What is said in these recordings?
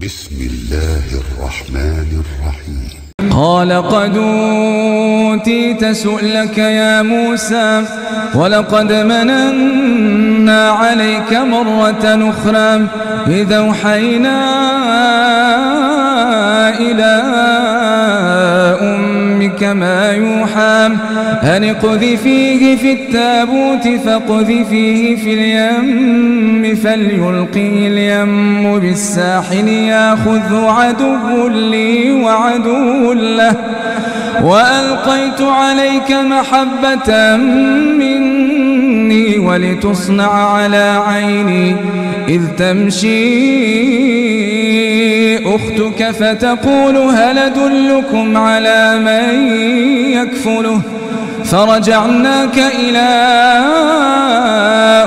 بسم الله الرحمن الرحيم. قال قد أوتيت سؤلك يا موسى ولقد مننا عليك مرة أخرى إذا أوحينا إلى أمك ما يوحى أن اقذفيه في التابوت فاقذفيه في اليم فليلقه اليم بالساحل يأخذه عدو لي وعدو له وألقيت عليك محبة مني ولتصنع على عيني إذ تمشي أختك فتقول هل أدلكم على من يكفله فرجعناك إلى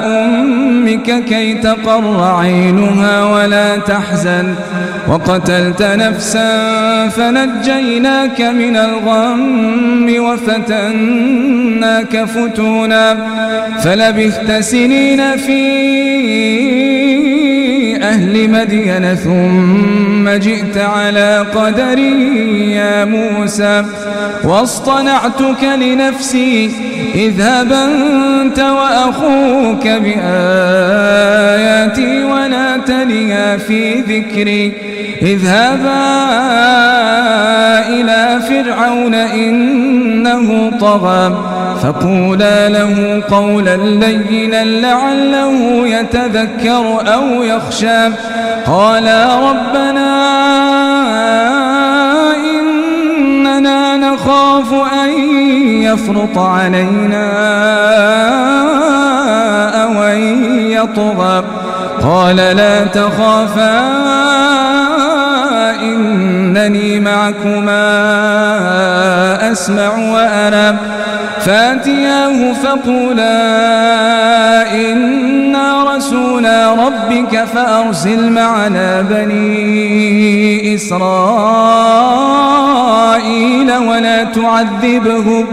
أمك كي تقر عينها ولا تحزن وقتلت نفسا فنجيناك من الغم وفتناك فتونا فلبثت سنين في أهل مدين ثم جئت على قدري يا موسى واصطنعتك لنفسي اذهب أنت وأخوك بآياتي ولا تنيا في ذكري اذهبا إلى فرعون إنه طغى فقولا له قولا لينا لعله يتذكر أو يخشى قالا ربنا إننا نخاف أن يفرط علينا أو أن يطغى قال لا تخافا إنني معكما أسمع وأرى فاتياه فقولا إنا رسولا ربك فأرسل معنا بني إسرائيل ولا تعذبهم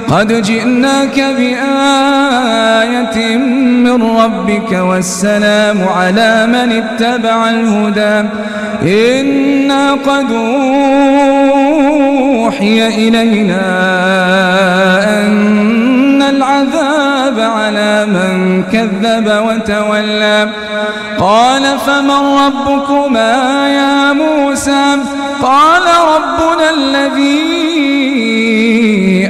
قد جئناك بآية من ربك والسلام على من اتبع الهدى إنا قد أوحي إلينا أن العذاب على من كذب وتولى قال فمن ربكما يا موسى قال ربنا الذي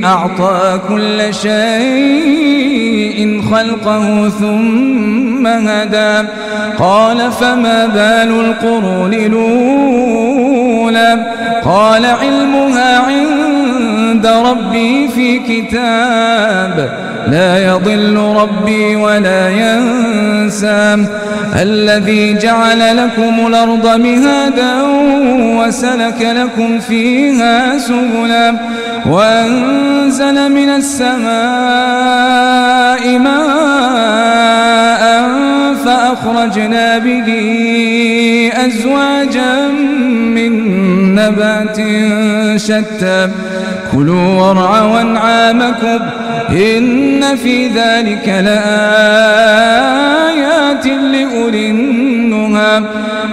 أعطى كل شيء خلقه ثم هدى قال فما بال القرون الأولى قال علمها عند ربي في كتاب لا يضل ربي ولا ينسى الذي جعل لكم الأرض مهادا وسلك لكم فيها سبلا وأنزل من السماء ماء فأخرجنا به أزواجا من نبات شتى كلوا وارعوا أنعامكم إن في ذلك لآيات لأولي النهى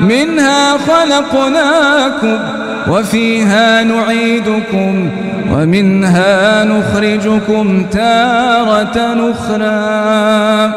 منها خلقناكم وفيها نعيدكم ومنها نخرجكم تارة أخرى.